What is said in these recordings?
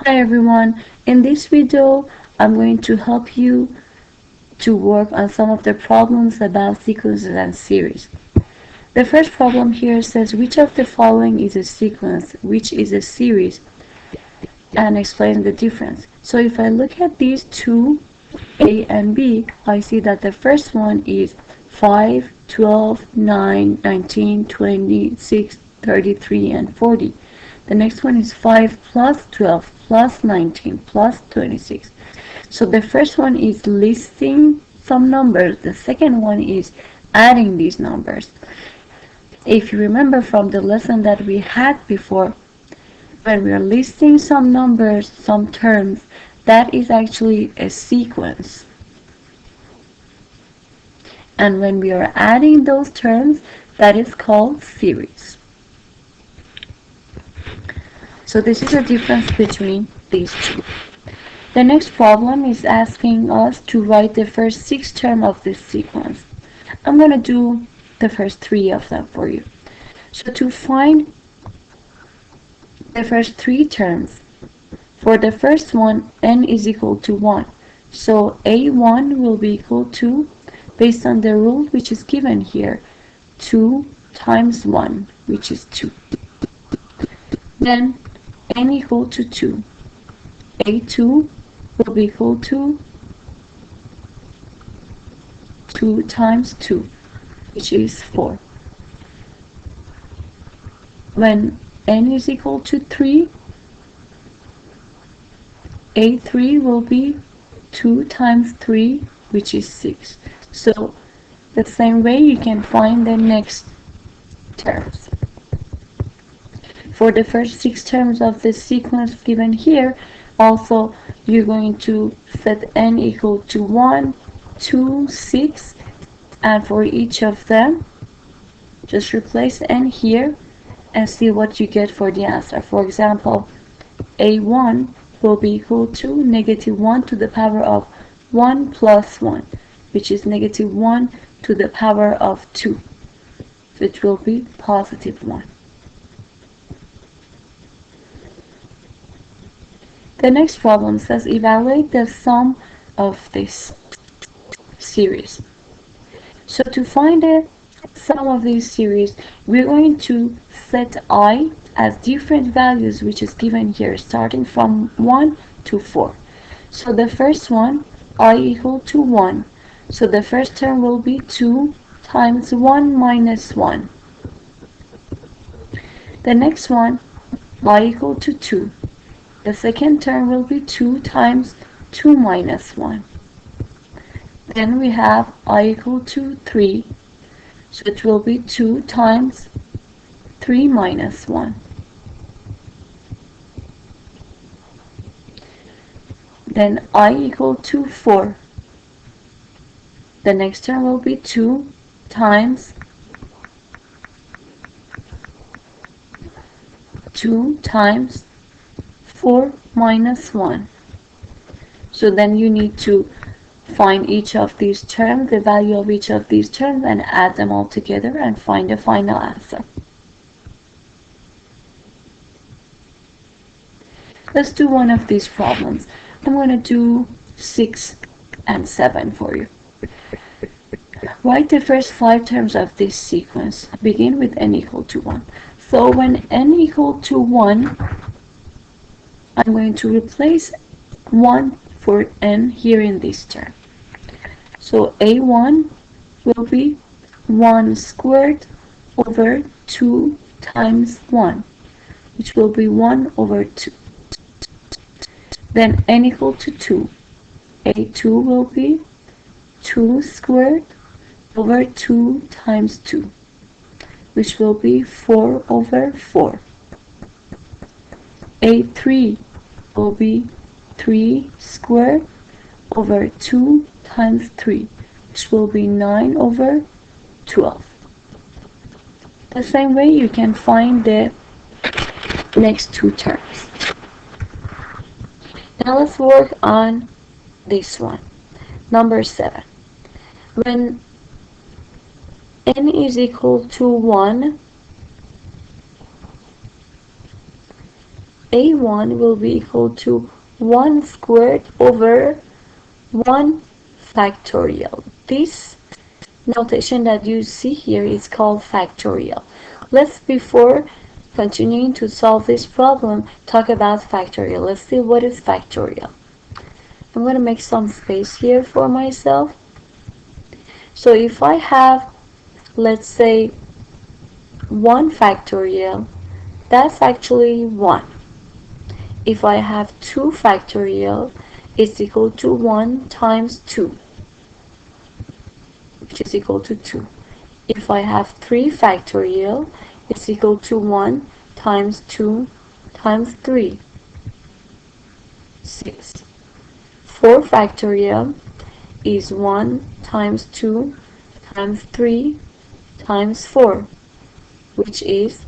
Hi everyone, in this video I'm going to help you to work on some of the problems about sequences and series. The first problem here says which of the following is a sequence, which is a series, and explain the difference. So if I look at these two, A and B, I see that the first one is 5, 12, 9, 19, 26, 33, and 40. The next one is 5 plus 12 plus 19 plus 26. So the first one is listing some numbers. The second one is adding these numbers. If you remember from the lesson that we had before, when we are listing some numbers, some terms, that is actually a sequence. And when we are adding those terms, that is called series. So this is the difference between these two. The next problem is asking us to write the first 6 terms of this sequence. I'm going to do the first 3 of them for you. So to find the first 3 terms, for the first one, n is equal to 1. So a1 will be equal to, based on the rule which is given here, 2 times 1, which is 2. Then n equal to 2. a2 will be equal to 2 times 2, which is 4. When n is equal to 3, a3 will be 2 times 3, which is 6. So the same way you can find the next terms. For the first 6 terms of the sequence given here, also you're going to set n equal to 1, 2, 6, and for each of them, just replace n here and see what you get for the answer. For example, a1 will be equal to negative 1 to the power of 1 plus 1, which is negative 1 to the power of 2, which will be positive 1. The next problem says evaluate the sum of this series. So to find the sum of this series, we're going to set I as different values, which is given here, starting from 1 to 4. So the first one, I equal to 1. So the first term will be 2 times 1 minus 1. The next one, I equal to 2. The second term will be 2 times 2 minus 1. Then we have I equal to 3. So it will be 2 times 3 minus 1. Then I equal to 4. The next term will be 2 times 4 minus 1. So then you need to find each of these terms, the value of each of these terms, and add them all together and find the final answer. Let's do one of these problems. I'm going to do 6 and 7 for you. Write the first 5 terms of this sequence. Begin with n equal to 1. So when n equal to 1, I'm going to replace 1 for n here in this term. So a1 will be 1 squared over 2 times 1, which will be 1 over 2. Then n equal to 2. a2 will be 2 squared over 2 times 2, which will be 4 over 4. a3 will be 3 squared over 2 times 3, which will be 9 over 12. The same way you can find the next 2 terms. Now let's work on this one. Number 7. When n is equal to 1, a1 will be equal to 1 squared over 1 factorial. This notation that you see here is called factorial. Let's, before continuing to solve this problem, talk about factorial. Let's see what is factorial. I'm going to make some space here for myself. So if I have, let's say, 1 factorial, that's actually 1. If I have 2 factorial, it's equal to 1 times 2, which is equal to 2. If I have 3 factorial, it's equal to 1 times 2 times 3, 6. 4 factorial is 1 times 2 times 3 times 4, which is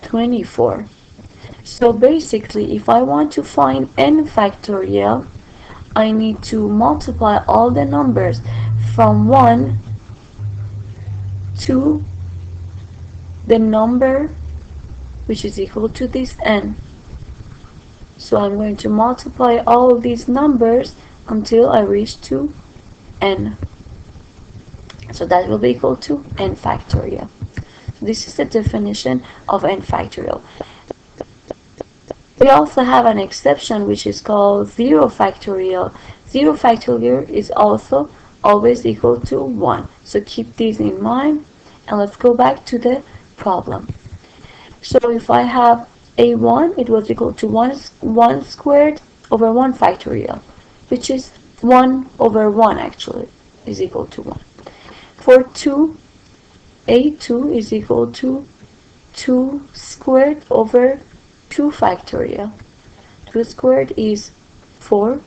24. So basically, if I want to find n factorial, I need to multiply all the numbers from 1 to the number which is equal to this n. So I'm going to multiply all of these numbers until I reach to n. So that will be equal to n factorial. So this is the definition of n factorial. We also have an exception which is called 0 factorial. 0 factorial is also always equal to 1. So keep these in mind, and let's go back to the problem. So if I have a1, it was equal to 1 squared over 1 factorial, which is 1 over 1 actually, is equal to 1. For 2, a2 is equal to 2 squared over 2 factorial. 2 squared is 4.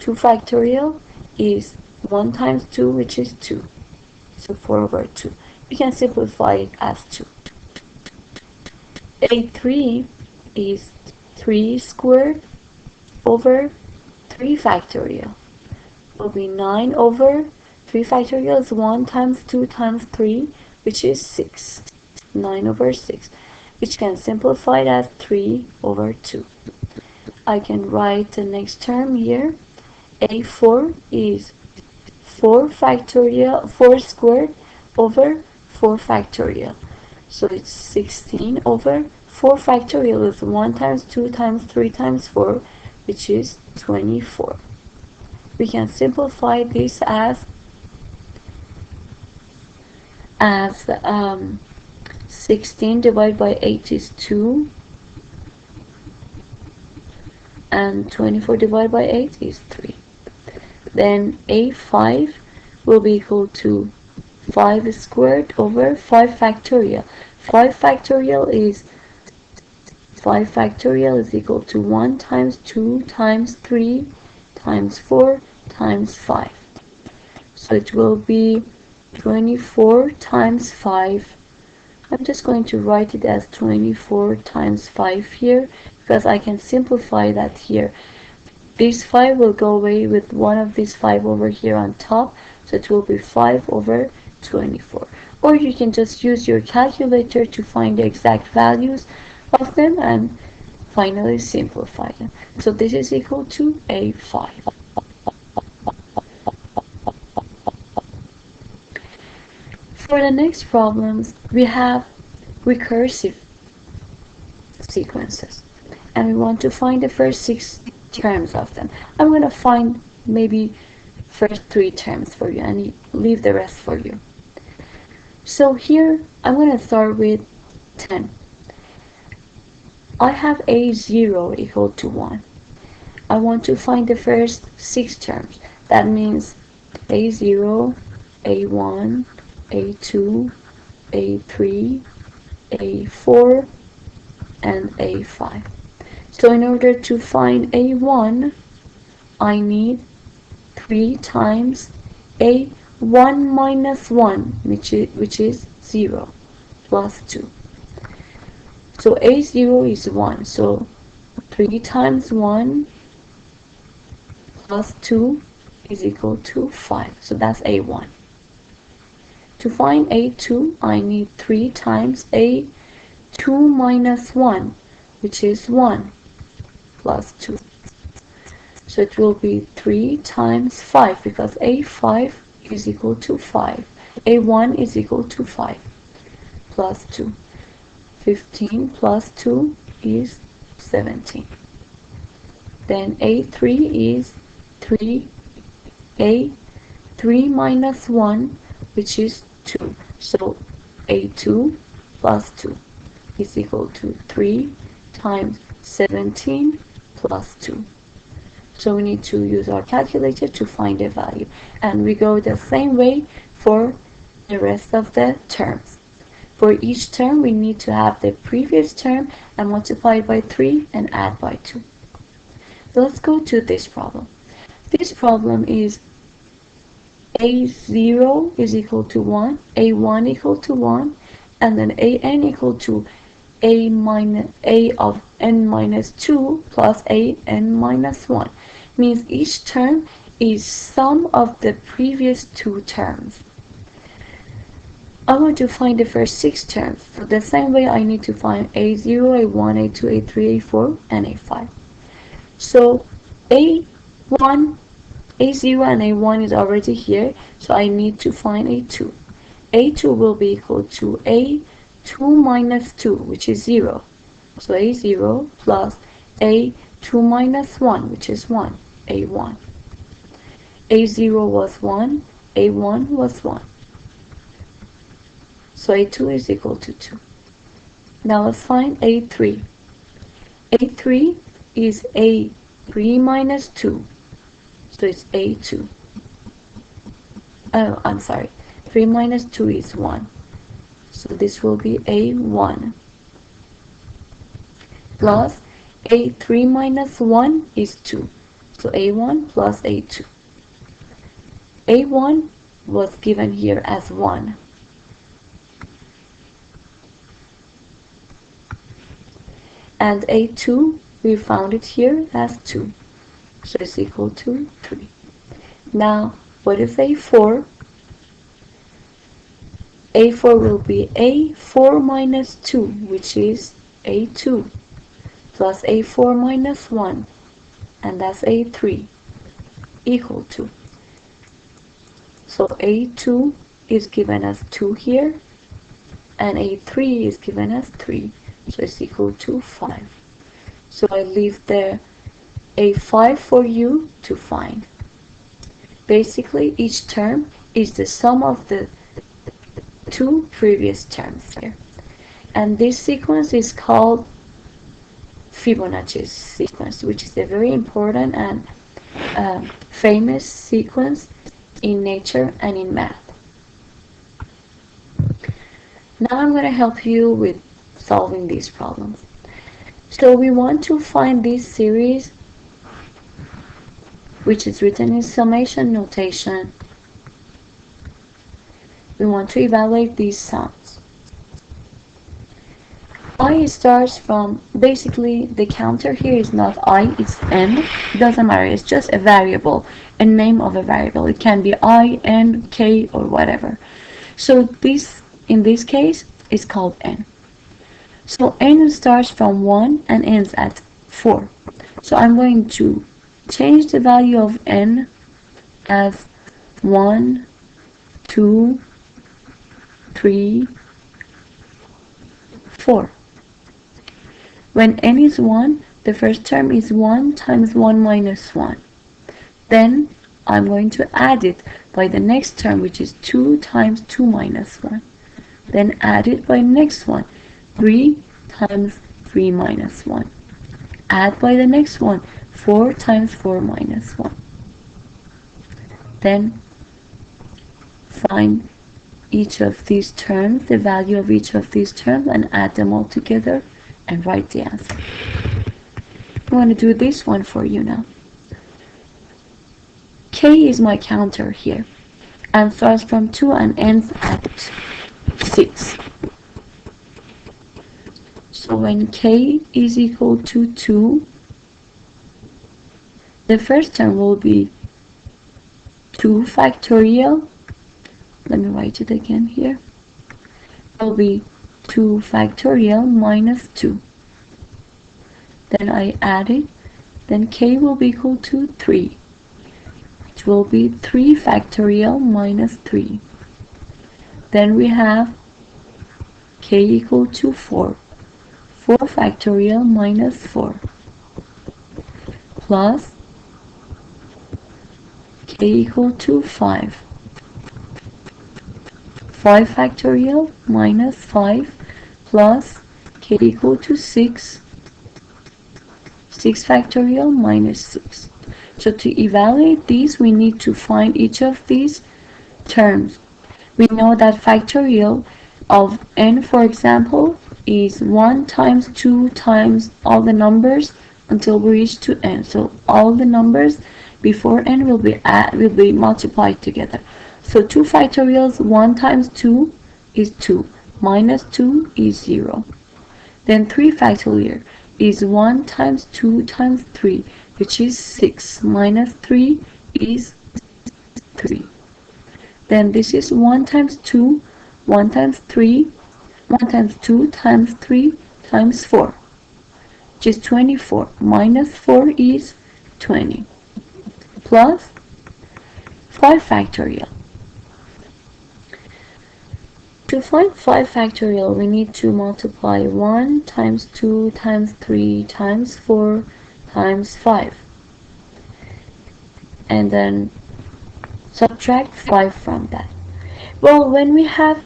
2 factorial is 1 times 2, which is 2. So 4 over 2. We can simplify it as 2. a3 is 3 squared over 3 factorial. Will be 9 over 3 factorial is 1 times 2 times 3, which is 6. 9 over 6, which can simplify it as 3 over 2. I can write the next term here. a4 is 4 factorial, 4 squared over 4 factorial. So it's 16 over 4 factorial is 1 times 2 times 3 times 4, which is 24. We can simplify this as 16 divided by 8 is 2, and 24 divided by 8 is 3. Then a5 will be equal to 5 squared over 5 factorial. 5 factorial is 5 factorial is equal to 1 times 2 times 3 times 4 times 5. So it will be 24 times 5. I'm just going to write it as 24 times 5 here, because I can simplify that here. This 5 will go away with one of these 5 over here on top, so it will be 5 over 24. Or you can just use your calculator to find the exact values of them and finally simplify them. So this is equal to a5. For the next problems, we have recursive sequences, and we want to find the first 6 terms of them. I'm going to find maybe first 3 terms for you and leave the rest for you. So here I'm going to start with 10. I have a0 equal to 1. I want to find the first 6 terms. That means a0, a1, a2, a3, a4, and a5. So in order to find a1, I need 3 times a1 minus 1, which is 0, plus 2. So a0 is 1, so 3 times 1 plus 2 is equal to 5. So that's a1. To find a2, I need 3 times a2 minus 1, which is 1 plus 2. So it will be 3 times 5 because A5 is equal to 5. A1 is equal to 5 plus 2. 15 plus 2 is 17. Then A3 is 3. A3 minus 1, which is 2. So A2 plus 2 is equal to 3 times 17 plus 2. So we need to use our calculator to find a value. And we go the same way for the rest of the terms. For each term, we need to have the previous term and multiply it by 3 and add by 2. So let's go to this problem. This problem is A0 is equal to 1, A1 equal to 1, and then AN equal to A of n minus 2 plus AN minus 1. Means each term is sum of the previous two terms. I want to find the first 6 terms. So the same way I need to find A0, A1, A2, A3, A4, and A5. So A1, A0 and A1 is already here, so I need to find A2. A2 will be equal to A2 minus 2, which is 0. So A0 plus A2 minus 1, which is 1, A1. A0 was 1, A1 was 1. So A2 is equal to 2. Now let's find A3. A3 is A3 minus 2. So it's A2. Oh, I'm sorry. 3 minus 2 is 1. So this will be A1. Plus A3 minus 1 is 2. So A1 plus A2. A1 was given here as 1. And A2, we found it here as 2. So it's equal to 3. Now, what is A4? A4 will be A4 minus 2, which is A2, plus A4 minus 1, and that's A3, equal to. So A2 is given as 2 here, and A3 is given as 3, so it's equal to 5. So I leave there A5 for you to find. Basically, each term is the sum of the two previous terms here. And this sequence is called Fibonacci sequence, which is a very important and famous sequence in nature and in math. Now I'm going to help you with solving these problems. So we want to find this series, which is written in summation notation. We want to evaluate these sums. I starts from, basically the counter here is not I, it's n. It doesn't matter, it's just a variable, a name of a variable. It can be I, n, k, or whatever. So this, in this case, is called n. So n starts from 1 and ends at 4. So I'm going to change the value of n as 1, 2, 3, 4. When n is 1, the first term is 1 times 1 minus 1. Then I'm going to add it by the next term, which is 2 times 2 minus 1. Then add it by the next one, 3 times 3 minus 1. Add by the next one, 4 times 4 minus 1. Then find each of these terms, the value of each of these terms, and add them all together and write the answer. I'm going to do this one for you now. K is my counter here, and starts from 2 and ends at 6. So when K is equal to 2, the first term will be 2 factorial. Let me write it again here. It will be 2 factorial minus 2. then I add it, then k will be equal to 3, which will be 3 factorial minus 3. Then we have k equal to 4, 4 factorial minus 4, plus k equal to 5, 5 factorial minus 5, plus k equal to 6, 6 factorial minus 6. So to evaluate these, we need to find each of these terms. We know that factorial of n, for example, is 1 times 2 times all the numbers until we reach to n. So all the numbers before n will be multiplied together. So 2 factorials, 1 times 2 is 2, minus 2 is 0. Then 3 factorial is 1 times 2 times 3, which is 6, minus 3 is 3. Then this is 1 times 2, 1 times 3, 1 times 2 times 3 times 4, which is 24, minus 4 is 20, plus 5 factorial. To find 5 factorial, we need to multiply 1 times 2 times 3 times 4 times 5. And then subtract 5 from that. Well, when we have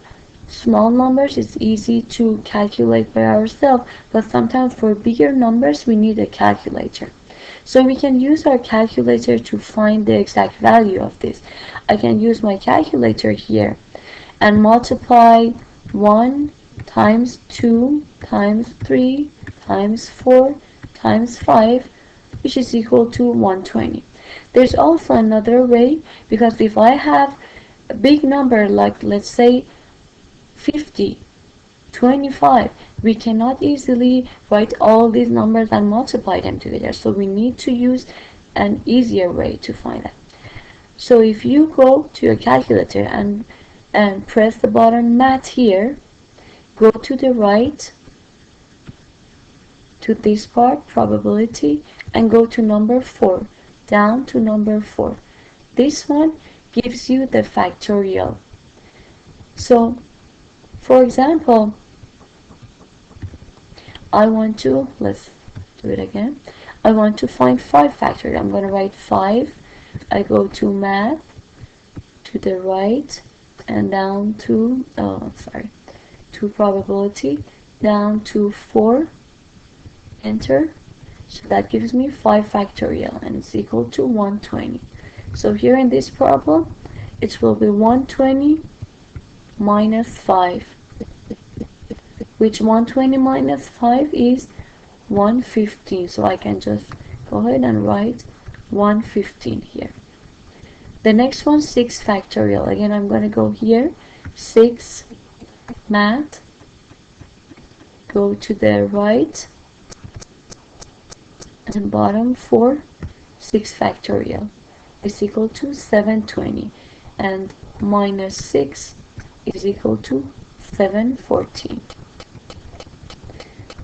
small numbers, it's easy to calculate by ourselves, but sometimes for bigger numbers, we need a calculator. So we can use our calculator to find the exact value of this. I can use my calculator here and multiply 1 times 2 times 3 times 4 times 5, which is equal to 120. There's also another way, because if I have a big number like, let's say, 50, 25, we cannot easily write all these numbers and multiply them together. So we need to use an easier way to find that. So if you go to your calculator and press the button math here, go to the right to this part, probability, and go to number 4, down to number 4. This one gives you the factorial. So, for example, let's do it again. I want to find 5 factorial. I'm going to write 5. I go to math, to the right, and down to, to probability, down to 4, enter. So that gives me 5 factorial, and it's equal to 120. So here in this problem, it will be 120 minus 5, which 120 minus 5 is 115. So I can just go ahead and write 115 here. The next one, 6 factorial. Again, I'm going to go here, 6, math, go to the right, and bottom 4, 6 factorial is equal to 720, and minus 6 is equal to 714.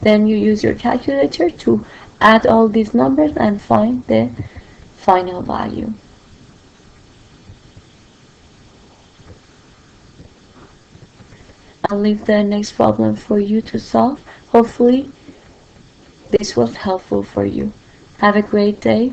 Then you use your calculator to add all these numbers and find the final value. I'll leave the next problem for you to solve. Hopefully this was helpful for you. Have a great day.